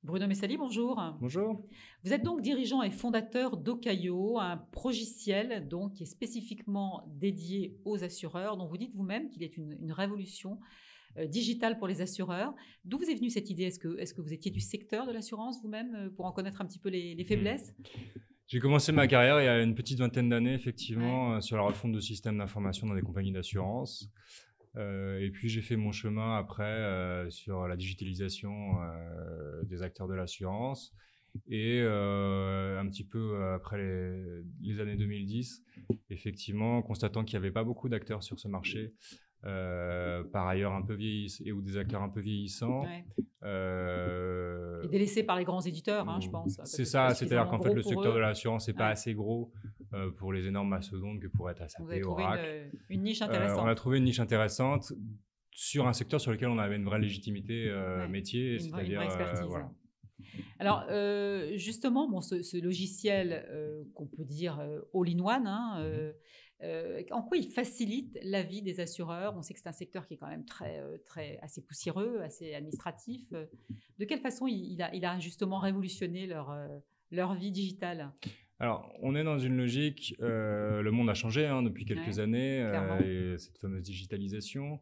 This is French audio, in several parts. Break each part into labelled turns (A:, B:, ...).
A: Bruno Messali, bonjour.
B: Bonjour.
A: Vous êtes donc dirigeant et fondateur d'Okayo, un progiciel donc qui est spécifiquement dédié aux assureurs, dont vous dites vous-même qu'il est une révolution digitale pour les assureurs. D'où vous est venue cette idée? Est-ce que vous étiez du secteur de l'assurance vous-même pour en connaître un petit peu les faiblesses?
B: J'ai commencé ma carrière il y a une petite vingtaine d'années, effectivement,
A: Ouais.
B: sur la refonte de systèmes d'information dans des compagnies d'assurance. Et puis j'ai fait mon chemin après sur la digitalisation des acteurs de l'assurance. Et un petit peu après les années 2010, effectivement, constatant qu'il n'y avait pas beaucoup d'acteurs sur ce marché, par ailleurs un peu vieillissants, ou des acteurs un peu vieillissants.
A: Ouais.
B: Euh,
A: Et délaissé par les grands éditeurs, je pense, parce
B: c'est
A: que c'est pas
B: ça, c'est-à-dire
A: suffisamment
B: qu'en fait
A: gros
B: le
A: pour
B: secteur de
A: eux.
B: l'assurance n'est pas
A: Ouais.
B: assez gros pour les énormes mastodontes que pourraient être
A: Vous avez
B: SAP,
A: trouvé
B: Oracle.
A: une niche
B: On
A: intéressante.
B: a trouvé une niche intéressante sur un secteur sur lequel on avait une vraie légitimité
A: Ouais.
B: métier,
A: Une
B: c'est-à-dire
A: vraie expertise.
B: voilà.
A: Alors, justement, bon, ce logiciel qu'on peut dire all-in-one, en quoi il facilite la vie des assureurs? On sait que c'est un secteur qui est quand même assez poussiéreux, assez administratif. De quelle façon il a justement révolutionné leur vie digitale?
B: Alors, on est dans une logique, le monde a changé depuis quelques
A: Ouais,
B: années,
A: clairement.
B: et cette fameuse digitalisation.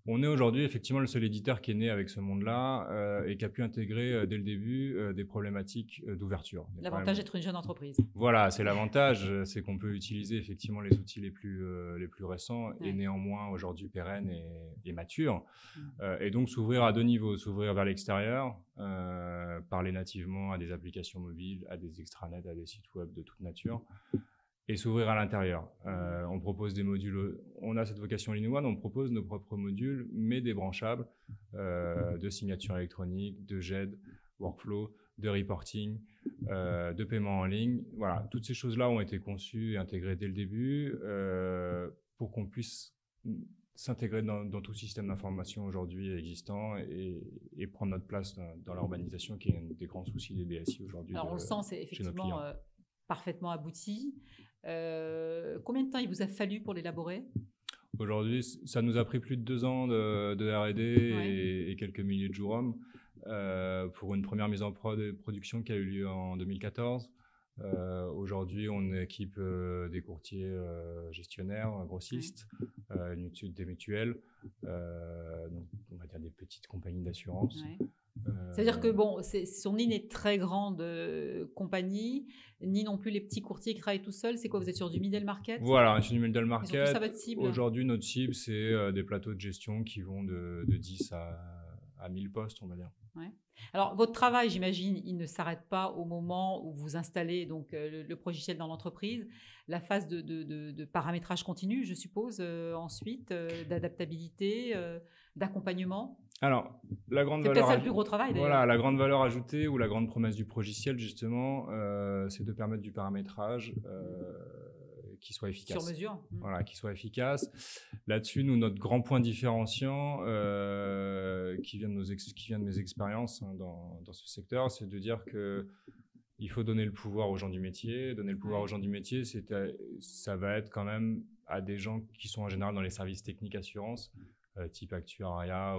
B: On est aujourd'hui effectivement le seul éditeur qui est né avec ce monde-là et qui a pu intégrer dès le début des problématiques d'ouverture.
A: L'avantage d'être une jeune entreprise.
B: Voilà, c'est l'avantage, c'est qu'on peut utiliser effectivement les outils les plus récents et
A: Ouais.
B: néanmoins aujourd'hui pérennes et matures.
A: Mm.
B: Et donc s'ouvrir à deux niveaux, s'ouvrir vers l'extérieur, parler nativement à des applications mobiles, à des extranets, à des sites web de toute nature, et s'ouvrir à l'intérieur. On propose des modules, on a cette vocation all-in-one, on propose nos propres modules, mais débranchables, de signature électronique, de GED, workflow, de reporting, de paiement en ligne. Voilà, toutes ces choses-là ont été conçues et intégrées dès le début pour qu'on puisse s'intégrer dans tout système d'information aujourd'hui existant et prendre notre place dans l'urbanisation qui est un des grands soucis des DSI aujourd'hui
A: Alors, on le sent, c'est
B: chez nos
A: effectivement
B: clients.
A: parfaitement abouti. Combien de temps il vous a fallu pour l'élaborer?
B: Aujourd'hui, ça nous a pris plus de 2 ans de R&D
A: Ouais.
B: et quelques milliers de jours hommes pour une première mise en production qui a eu lieu en 2014. Aujourd'hui, on équipe des courtiers gestionnaires, grossistes, des mutuelles, donc on va dire des petites compagnies d'assurance.
A: Ouais. C'est-à-dire que bon, ce sont ni les très grandes compagnies, ni non plus les petits courtiers qui travaillent tout seuls. C'est quoi? Vous êtes sur du middle market?
B: Voilà, c'est du middle
A: Et surtout, ça
B: market.
A: va être cible.
B: Aujourd'hui, notre cible, c'est des plateaux de gestion qui vont de 10 à 1000 postes, on va dire.
A: Ouais. Alors, votre travail, j'imagine, il ne s'arrête pas au moment où vous installez donc le logiciel dans l'entreprise. La phase de paramétrage continu, je suppose, ensuite, d'adaptabilité, d'accompagnement.
B: Alors, la grande
A: C'est peut-être
B: valeur,
A: ça le plus gros travail d'ailleurs.
B: voilà, la grande valeur ajoutée ou la grande promesse du progiciel, justement, c'est de permettre du paramétrage qui soit efficace.
A: Sur mesure.
B: Voilà, qui soit efficace. Là-dessus, nous, notre grand point différenciant, qui vient de mes expériences dans ce secteur, c'est de dire que il faut donner le pouvoir aux gens du métier. Donner le pouvoir aux gens du métier, ça va être quand même à des gens qui sont en général dans les services techniques assurance, type actuariat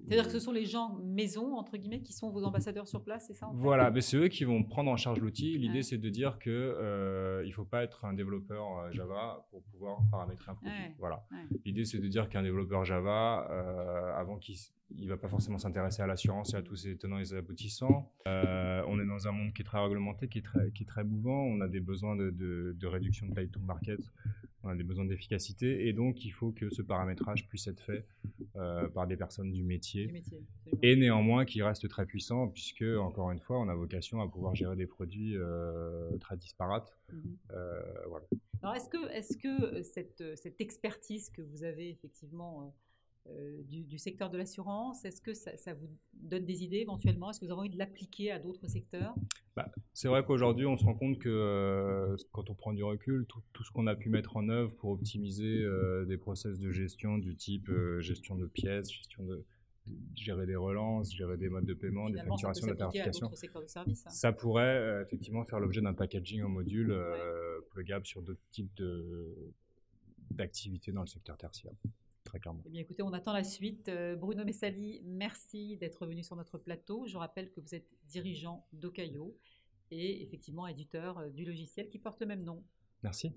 A: C'est-à-dire que ce sont les gens maison, entre guillemets, qui sont vos ambassadeurs sur place, c'est ça en fait?
B: Voilà, mais c'est eux qui vont prendre en charge l'outil. L'idée,
A: Ouais.
B: c'est de dire que il faut pas être un développeur Java pour pouvoir paramétrer un produit.
A: Ouais.
B: Voilà.
A: Ouais.
B: L'idée, c'est de dire qu'un développeur Java, avant il va pas forcément s'intéresser à l'assurance et à tous ses tenants et ses aboutissants. On est dans un monde qui est très réglementé, qui est très mouvant. On a des besoins de réduction de time to market. On a des besoins d'efficacité et donc il faut que ce paramétrage puisse être fait par des personnes du métier. Et néanmoins qui reste très puissant puisque, encore une fois, on a vocation à pouvoir gérer des produits très disparates. Voilà.
A: Alors, est-ce que cette expertise que vous avez effectivement du secteur de l'assurance, est-ce que ça vous donne des idées éventuellement? Est-ce que vous avez envie de l'appliquer à d'autres secteurs?
B: C'est vrai qu'aujourd'hui, on se rend compte que quand on prend du recul, tout ce qu'on a pu mettre en œuvre pour optimiser des process de gestion du type gestion de pièces, gérer des relances, gérer des modes de paiement, des
A: Finalement,
B: facturations,
A: ça
B: des
A: peut s'appliquer à
B: tarifications,
A: d'autres secteurs de services.
B: ça pourrait effectivement faire l'objet d'un packaging en module plugable sur d'autres types d'activités dans le secteur tertiaire. très clairement.
A: Eh bien, écoutez, on attend la suite. Bruno Messali, merci d'être venu sur notre plateau. Je rappelle que vous êtes dirigeant d'Okayo et effectivement éditeur du logiciel qui porte le même nom.
B: Merci.